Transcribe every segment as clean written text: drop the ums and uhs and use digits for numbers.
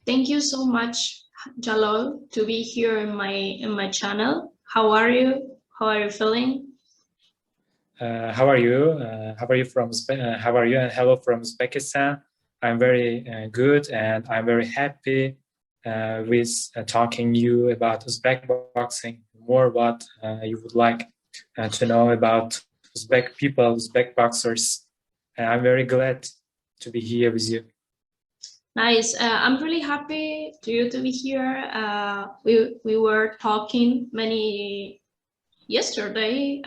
Thank you so much, Jalal, to be here in my channel. How are you? How are you feeling? How are you? How are you from? How are you? And hello from Uzbekistan. I'm very good, and I'm very happy with talking you about Uzbek boxing. More what you would like to know about Uzbek people, Uzbek boxers. I'm very glad to be here with you. Nice. I'm really happy to be here. We were talking yesterday.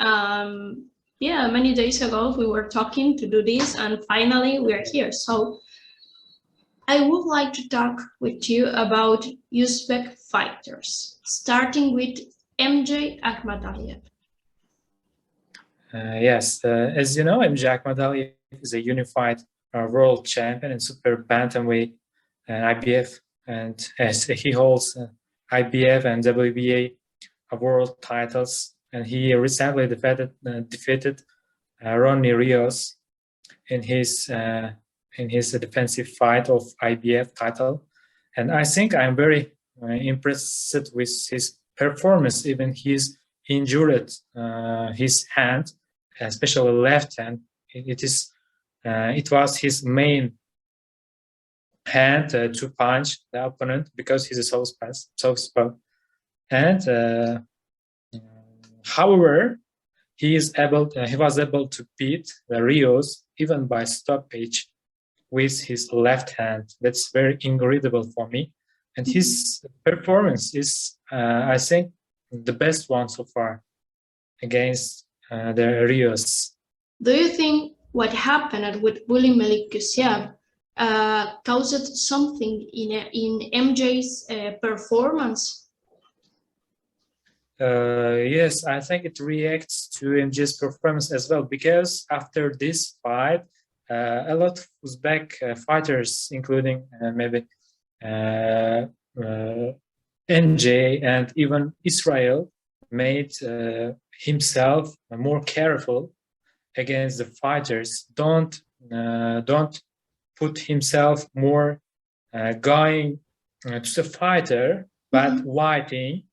Yeah, many days ago we were talking to do this, and finally we are here. So I would like to talk with you about Uzbek fighters, starting with MJ Akhmadaliev. Yes, as you know, MJ Akhmadaliev is a unified world champion in super bantamweight and IBF, and as he holds IBF and WBA world titles, and he recently defeated Ronnie Rios in his defensive fight of IBF title, and I think I'm very impressed with his performance. Even he's injured his hand, especially left hand. It was his main hand to punch the opponent because he's a southpaw. And however, he was able to beat the Rios even by stoppage with his left hand. That's very incredible for me. And his performance is, I think, the best one so far against the Rios. Do you think what happened with Bektemir Melikuziev caused something in MJ's performance? Yes, I think it reacts to MJ's performance as well, because after this fight, a lot of Uzbek fighters, including maybe MJ and even Israil, made himself more careful against the fighters. Don't put himself more going to the fighter, but waiting.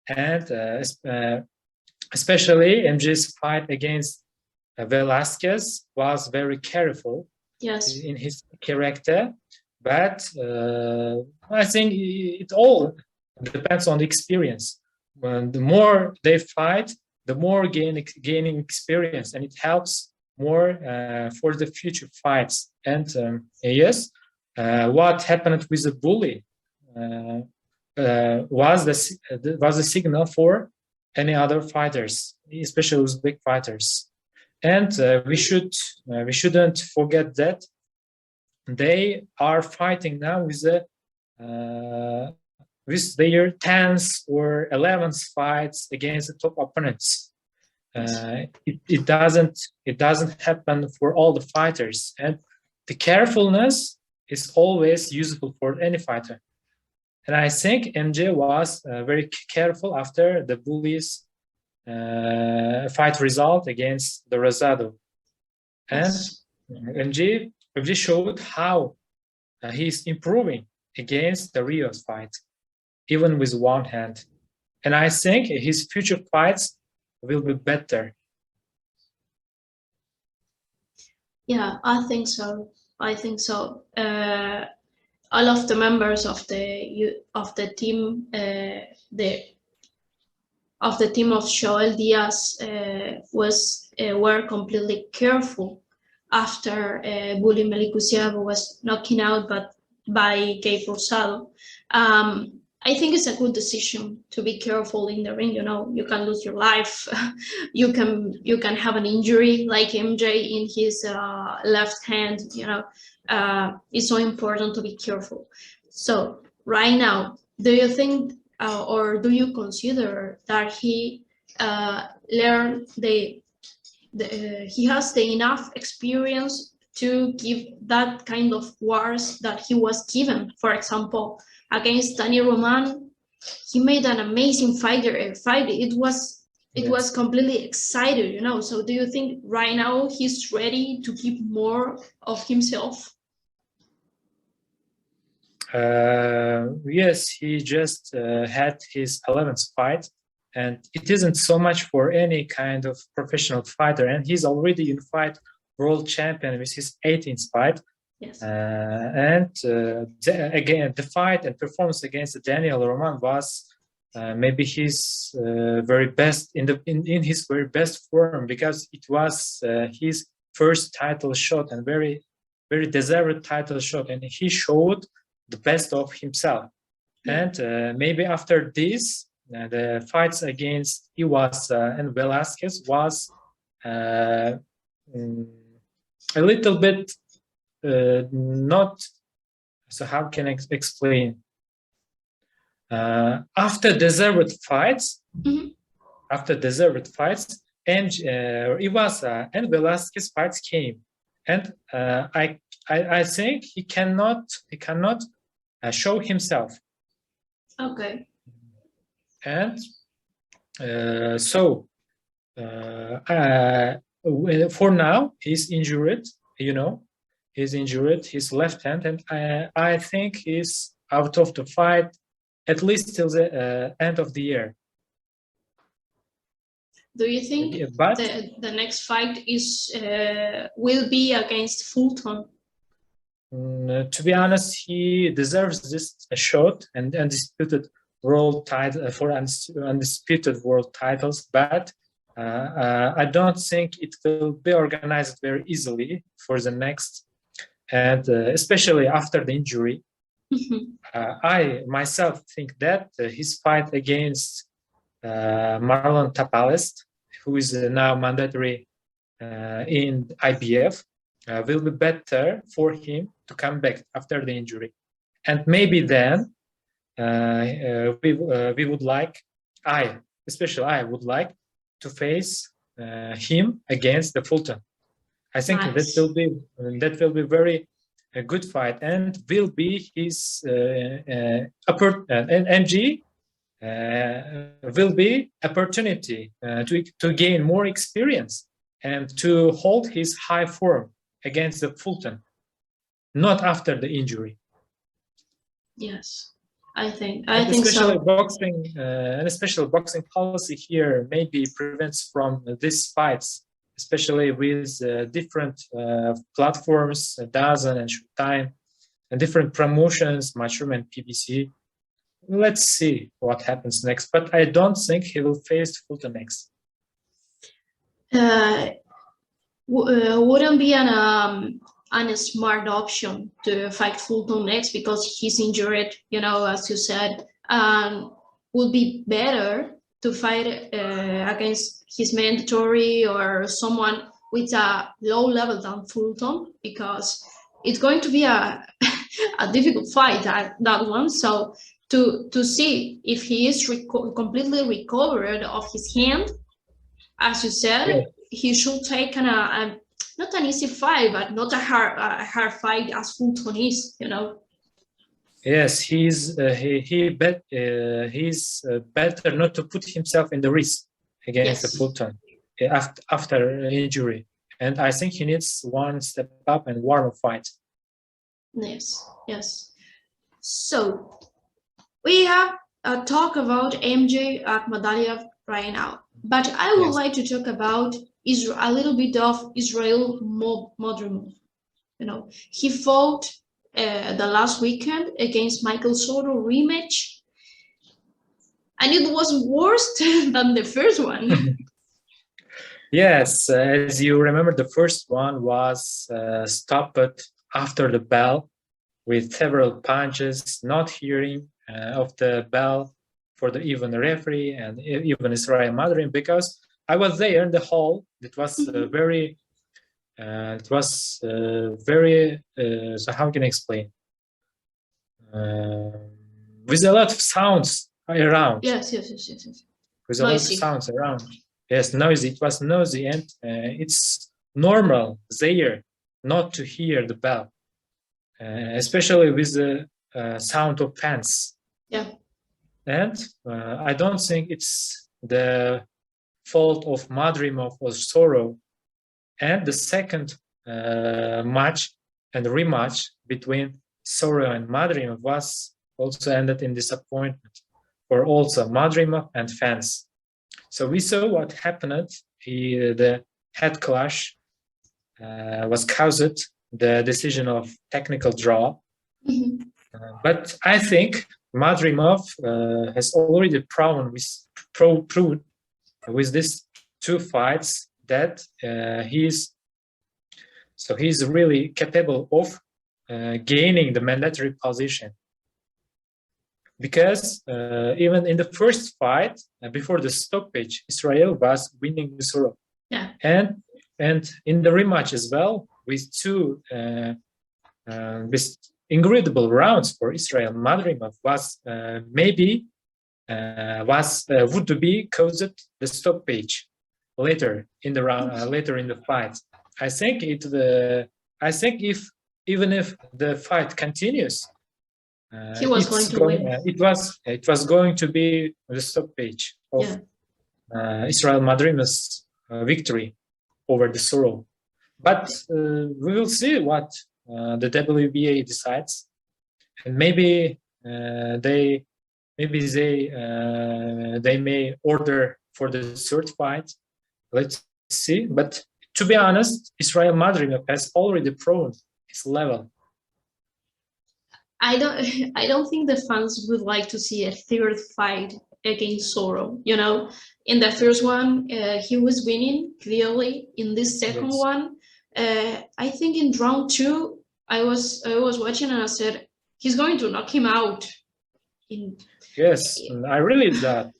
And especially MJ's fight against Velasquez was very careful in his character. But I think it all depends on the experience. When the more they fight, the more gaining experience, and it helps more for the future fights. And yes, what happened with the bully was a signal for any other fighters, especially Uzbek fighters. And we shouldn't forget that they are fighting now with their 10th or 11th fights against the top opponents. It doesn't happen for all the fighters, and the carefulness is always useful for any fighter. And I think MJ was very careful after the bully's fight result against the Rosado. And MJ showed how he's improving against the Rios fight, even with one hand. And I think his future fights will be better. Yeah, I think so. All of the members of the team, of Joel Diaz were completely careful after Bektemir Melikuziev was knocking out by Gabe Rosado. I think it's a good decision to be careful in the ring. You know, you can lose your life. you can have an injury like MJ in his left hand. You know, it's so important to be careful. So right now, do you think or do you consider that he learned he has the enough experience to give that kind of wars that he was given? For example, against Danny Roman, he made an amazing fight. It was completely excited, you know. So do you think right now he's ready to give more of himself? Yes, he just had his 11th fight, and it isn't so much for any kind of professional fighter, and he's already unified world champion with his 18th fight. Yes. Again, the fight and performance against Daniel Roman was maybe his very best in his very best form, because it was his first title shot and very deserved title shot, and he showed the best of himself. Yeah. And maybe after this, the fights against Iwasa and Velasquez was a little bit not. So how can I explain? After deserved fights, Iwasa and Velasquez fights came, and I think he cannot show himself. Okay. And for now he's injured. He's injured his left hand, and I think he's out of the fight at least till the end of the year. Do you think the next fight will be against Fulton? To be honest, he deserves this shot and undisputed world title for undisputed world titles, but I don't think it will be organized very easily for the next, and especially after the injury. I myself think that his fight against Marlon Tapales, who is now mandatory in IBF, will be better for him to come back after the injury, and maybe then we would like, I would like to face him against the Fulton. I think nice. that will be very a good fight, and will be his MG will be opportunity to gain more experience and to hold his high form against the Fulton, not after the injury. Yes, I think especially so. Boxing, and especially boxing policy here maybe prevents from these fights, especially with different platforms, DAZN and Showtime, and different promotions, Matchroom and PBC. Let's see what happens next, but I don't think he will face Fulton next. Wouldn't be a smart option to fight Fulton next because he's injured, as you said. Would be better to fight against his mandatory or someone with a low level than Fulton, because it's going to be a difficult fight, that one. So to see if he is completely recovered of his hand, as you said, yeah, he should take not an easy fight, but not a hard fight as Fulton is, Yes, he's better not to put himself in the risk against the Fulton after injury, and I think he needs one step up and warm fight. Yes. So we have a talk about MJ Akhmadaliev right now, but I would like to talk about a little bit of Israil Madrimov. He fought the last weekend against Michael Soto rematch, and it was worse than the first one. Yes, as you remember, the first one was stopped after the bell with several punches, not hearing of the bell for the even referee and even Israil Madrimov, because I was there in the hall. It was very so how can I explain? With a lot of sounds around. Yes. With a lot of sounds around. Yes, noisy. It was noisy, and it's normal there not to hear the bell, especially with the sound of fans. Yeah. And I don't think it's the fault of Madrimov or Soro. And the second match and rematch between Soro and Madrimov was also ended in disappointment for also Madrimov and fans. So we saw what happened. The head clash was caused the decision of technical draw. But I think Madrimov has already proved with these two fights that he's really capable of gaining the mandatory position. Because even in the first fight, before the stoppage, Israil was winning the Soro. Yeah. And in the rematch as well, with two with incredible rounds for Israil, Madrimov was would be caused the stoppage later in the round, later in the fight. I think even if the fight continues, he was going to win. It was going to be the stoppage of Israil Madrimov's victory over the Soro. But we will see what the WBA decides, and maybe they may order for the third fight. Let's see. But to be honest, Israil Madrimov has already proven his level. I don't think the fans would like to see a third fight against Soro. You know, in the first one, he was winning clearly. In this second one, I think in round 2, I was watching and I said he's going to knock him out. Yes, I really thought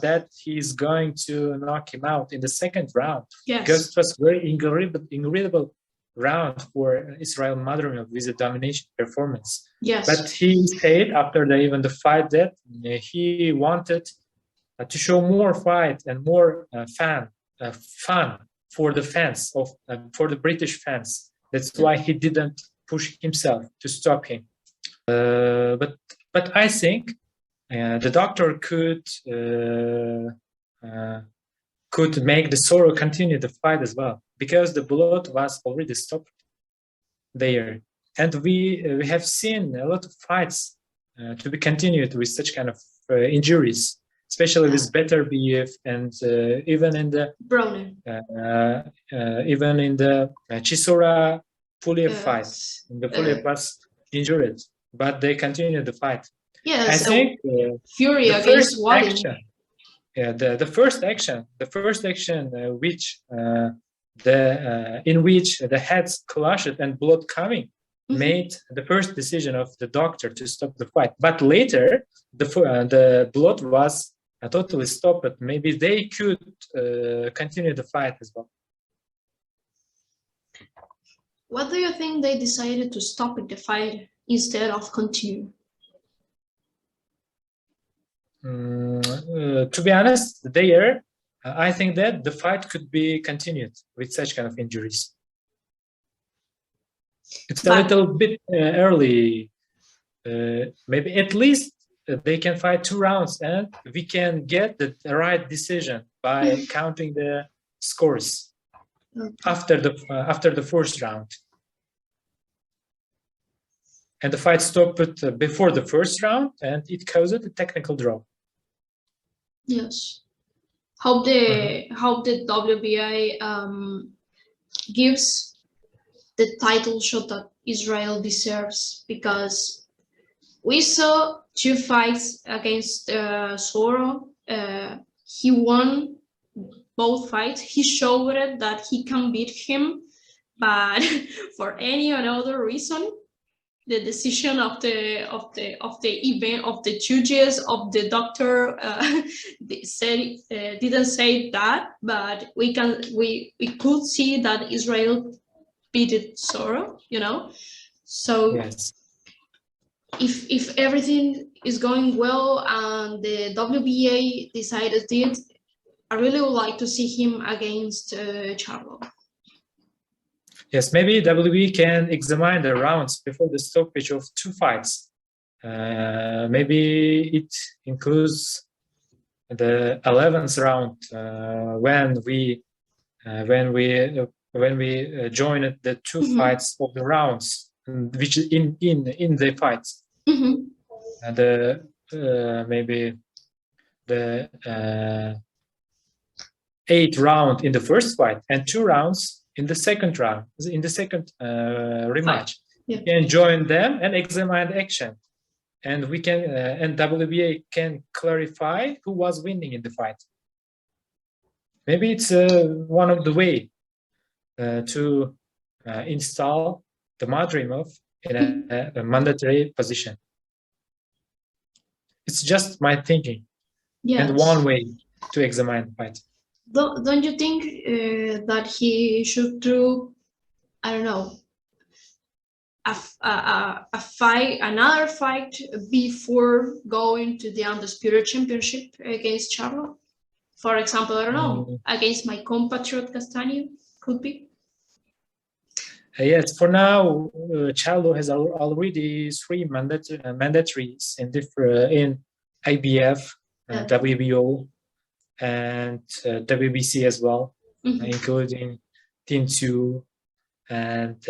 that he's going to knock him out in the second round. Yes. Because it was very incredible round for Israil Madrimov with a domination performance. Yes. But he said after the fight that he wanted to show more fight and more fun for the fans for the British fans. That's why he didn't push himself to stop him. But I think the doctor could make the Soro continue the fight as well, because the blood was already stopped there, and we have seen a lot of fights to be continued with such kind of injuries, especially with Bektemir and even in the Chisora Puliev fight. The Puliev was injured, but they continued the fight. Yes, I think Fury the against first action. Yeah, the first action in which the heads clashed and blood coming made the first decision of the doctor to stop the fight. But later, the blood was totally stopped. Maybe they could continue the fight as well. What do you think they decided to stop the fight instead of continue? To be honest, I think that the fight could be continued with such kind of injuries. It's a little bit early. Maybe at least they can fight 2 rounds, and we can get the right decision by counting the scores after the first round. And the fight stopped before the first round, and it caused a technical draw. Yes. Hope the WBA gives the title shot that Israil deserves, because we saw 2 fights against Soro. He won both fights. He showed that he can beat him, but for any other reason, the decision of the event, of the judges, of the doctor didn't say that, but we could see that Israil beat Soro, you know. So yes. If everything is going well and the WBA decided it, I really would like to see him against Charlo. Yes, maybe WBA can examine the rounds before the stoppage of 2 fights. Maybe it includes the 11th round when we joined the 2 fights of the rounds which is in the fights. Maybe the 8th round in the first fight and 2 rounds in the second round, in the second rematch. Yeah. We can join them and examine the action, and we can and WBA can clarify who was winning in the fight. Maybe it's one of the way to install the Madrimov in a mandatory position. It's just my thinking, and one way to examine the fight. Don't you think that he should do, I don't know, another fight before going to the Undisputed Championship against Charlo? For example, I don't know, against my compatriot Castaño, could be. Yes, for now, Charlo has already 3 mandatories in IBF, WBO, and WBC as well, including Team 2 and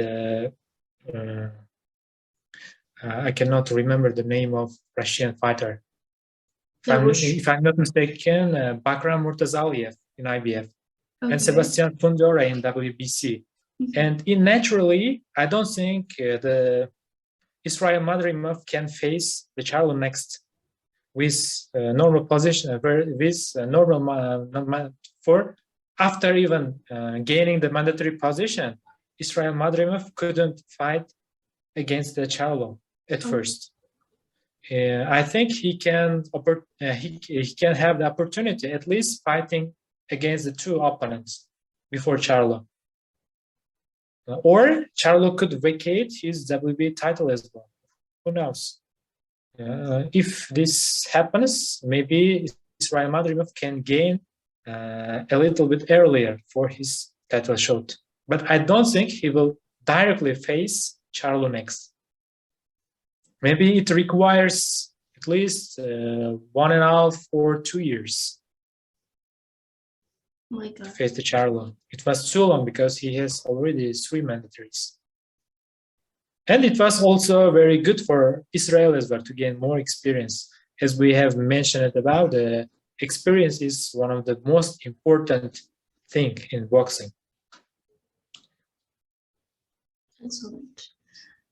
I cannot remember the name of Russian fighter. If I'm not mistaken, Bektemir Melikuziev in IBF, and Sebastian Fundora in WBC. And naturally, I don't think the Israil Madrimov can face the Charlo next with normal position, with normal for after even gaining the mandatory position. Israil Madrimov couldn't fight against the Charlo at first. I think he can have the opportunity at least fighting against the 2 opponents before Charlo. Or Charlo could vacate his WBA title as well. Who knows? If this happens, maybe Israil Madrimov can gain a little bit earlier for his title shot. But I don't think he will directly face Charlo next. Maybe it requires at least 1.5 or 2 years to face the Charlo. It was too long because he has already 3 mandatories. And it was also very good for Israel as well to gain more experience. As we have mentioned about, the experience is one of the most important thing in boxing. Excellent.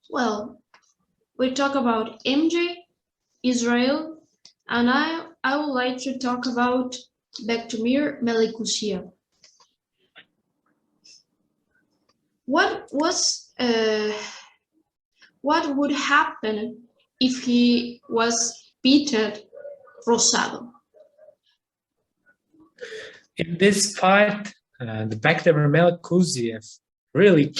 Well, we talk about MJ, Israel, and I would like to talk about Bektemir Melikuziev. What would happen if he was beaten Rosado? In this fight, the Bektemir Melikuziev really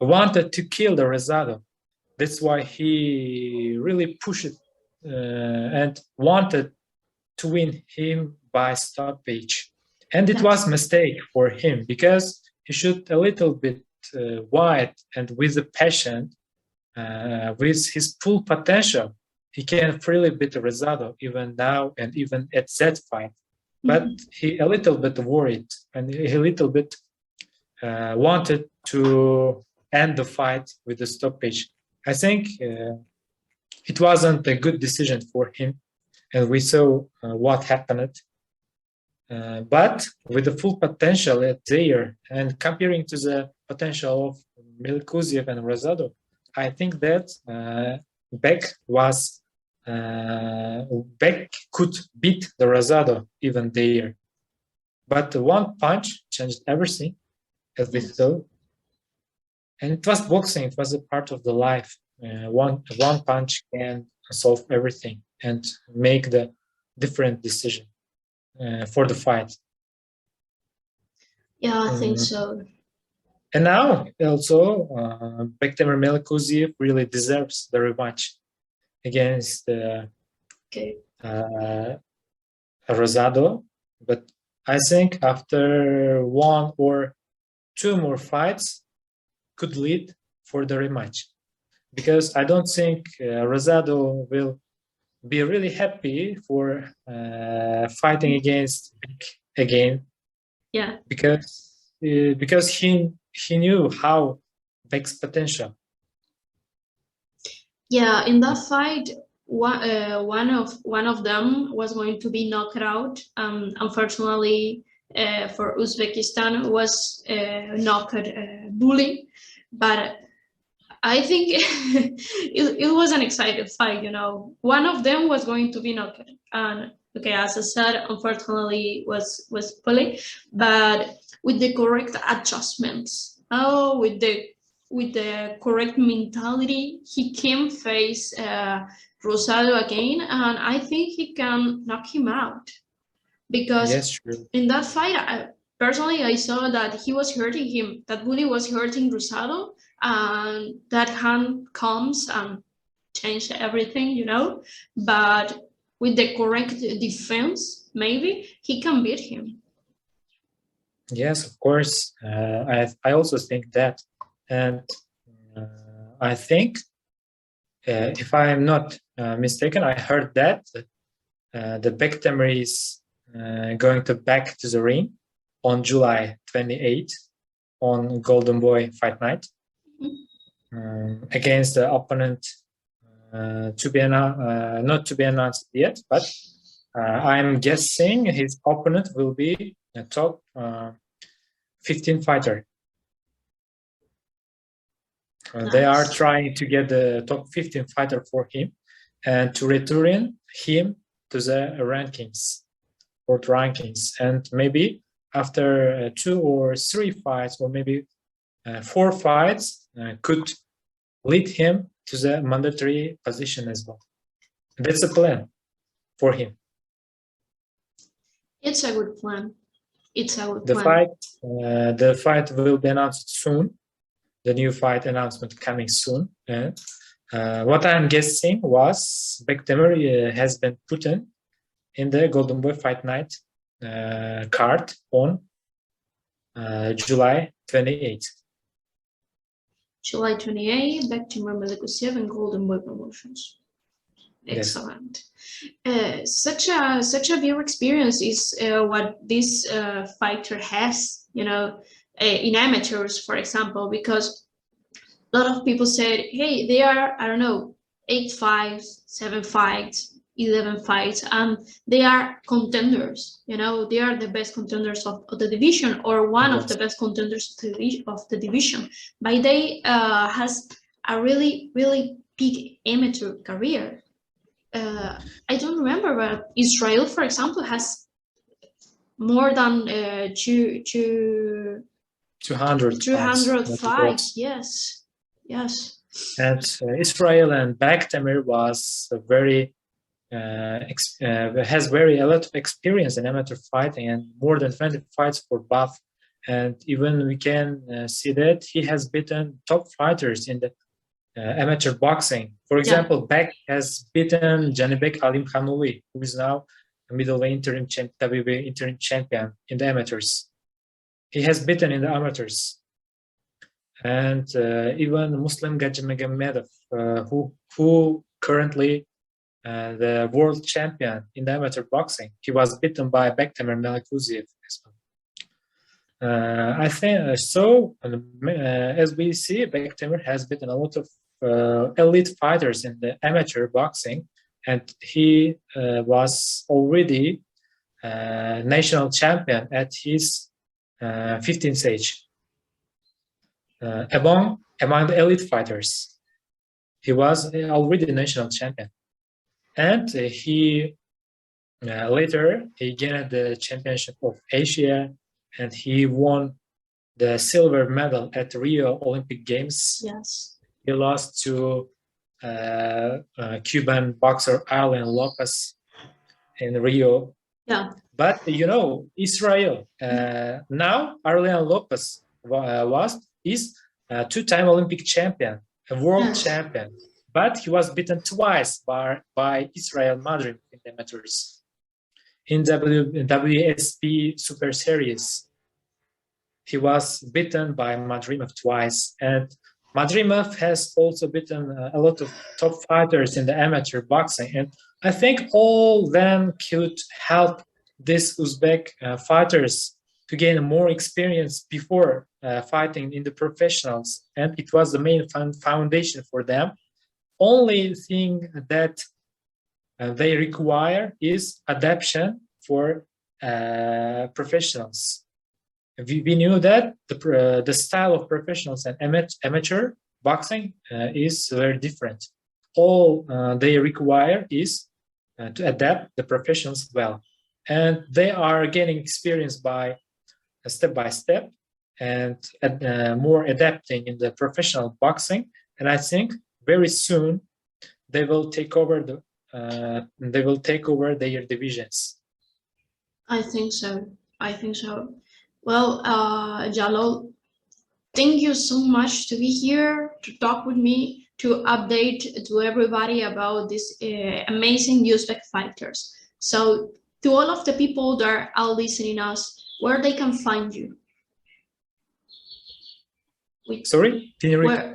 wanted to kill the Rosado. That's why he really pushed and wanted to win him by stoppage. And it was a mistake for him because he should a little bit wide and with the passion, with his full potential, he can freely beat Rosado even now and even at that fight. But he a little bit worried and he a little bit wanted to end the fight with the stoppage. I think it wasn't a good decision for him, and we saw what happened. But with the full potential there, and comparing to the potential of Melikuziev and Rosado, I think that Bek could beat the Rosado even there. But one punch changed everything, as we saw. And it was boxing, it was a part of the life. One punch can solve everything and make the different decision for the fight. Yeah, I think so. And now also Bektemir Melikuziev really deserves the rematch against Rosado. But I think after 1 or 2 more fights could lead for the rematch, because I don't think Rosado will be really happy for fighting against Bek again. Yeah, because he knew how Bek's potential, Yeah, in that fight, one of them was going to be knocked out. Unfortunately, for Uzbekistan, was knocked Bully, but I think it was an exciting fight. One of them was going to be knocked, and okay, as I said, unfortunately was Bully, but with the correct adjustments. Oh, with the correct mentality, he can face Rosado again, and I think he can knock him out. Because Yes, sure. in that fight, personally, I saw that he was hurting him, that Bully was hurting Rosado, and that hand comes and changed everything. But with the correct defense, maybe he can beat him. Yes, of course. I also think that, and I think, if I am not mistaken, I heard that the Bektemir is going to back to the ring on July 28th on Golden Boy Fight Night against the opponent to be not to be announced yet, but I'm guessing his opponent will be a top 15 fighter. They are trying to get the top 15 fighter for him and to return him to the rankings, world rankings. And maybe after 2 or 3 fights, or maybe 4 fights, could lead him to the mandatory position as well. That's a plan for him. It's a good plan. It's a good plan. The fight will be announced soon. The new fight announcement coming soon. What I'm guessing was Bektemir has been put in the Golden Boy Fight Night card on July 28th. July 28th, Bektemir Melikuziev and Golden Boy Promotions. Excellent. Yes. Such a viewer experience is what this fighter has, in amateurs, for example, because a lot of people said, hey, they are, I don't know, 8 fights, 7 fights, 11 fights, and they are contenders. They are the best contenders of the division, or one of the best contenders of the division. But they has a really, really big amateur career. I don't remember, but Israil, for example, has more than 200 fights. Yes. And Israil and Bektemir was has a lot of experience in amateur fighting and more than 20 fights for both. And even we can see that he has beaten top fighters in the amateur boxing. For example, Bek has beaten Janibek Alimkhanuli, who is now a middleweight WBA interim champion in the amateurs. He has beaten in the amateurs. And even Muslim Gajimagomedov, who currently the world champion in the amateur boxing, he was beaten by Bektemir Melikuziev as well. I think so. As we see, Bektemir has beaten a lot of elite fighters in the amateur boxing, and he was already national champion at his 15th age. Among the elite fighters, he was already national champion, and he later he gained the championship of Asia, and he won the silver medal at Rio Olympic Games. Yes. He lost to Cuban boxer Arlen Lopez in Rio. Yeah. But Israil now Arlen Lopez is a 2-time Olympic champion, a world champion. But he was beaten twice by Israil Madrimov in the amateurs. In WSP Super Series, he was beaten by Madrimov twice. And Madrimov has also beaten a lot of top fighters in the amateur boxing. And I think all them could help these Uzbek fighters to gain more experience before fighting in the professionals. And it was the main foundation for them only thing that they require is adaptation for professionals. We knew that the style of professionals and amateur boxing is very different. All they require is to adapt the professionals well, and they are gaining experience by step by step and more adapting in the professional boxing. And I think very soon they will take over their divisions. I think so. I think so. Well, Jalal, thank you so much to be here, to talk with me, to update to everybody about these amazing Uzbek fighters. So to all of the people that are listening us, where they can find you? Sorry, where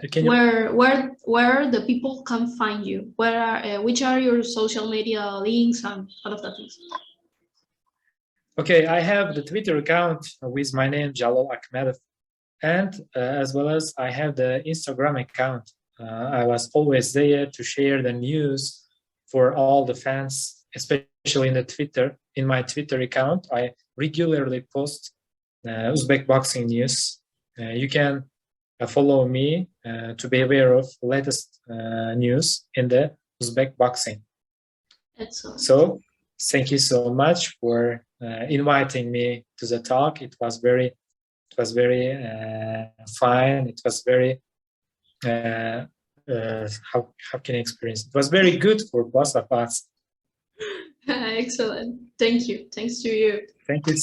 the people can find you? Which are your social media links and all of that things? Okay, I have the Twitter account with my name, Jalal Akhmadaliev, and as well as I have the Instagram account. I was always there to share the news for all the fans, especially in my Twitter account. I regularly post Uzbek boxing news. You can follow me to be aware of latest news in the Uzbek boxing. Excellent. So thank you so much for inviting me to the talk. It was very fine. It was very how can I experience? It was very good for both of us. Excellent. Thank you. Thanks to you. Thank you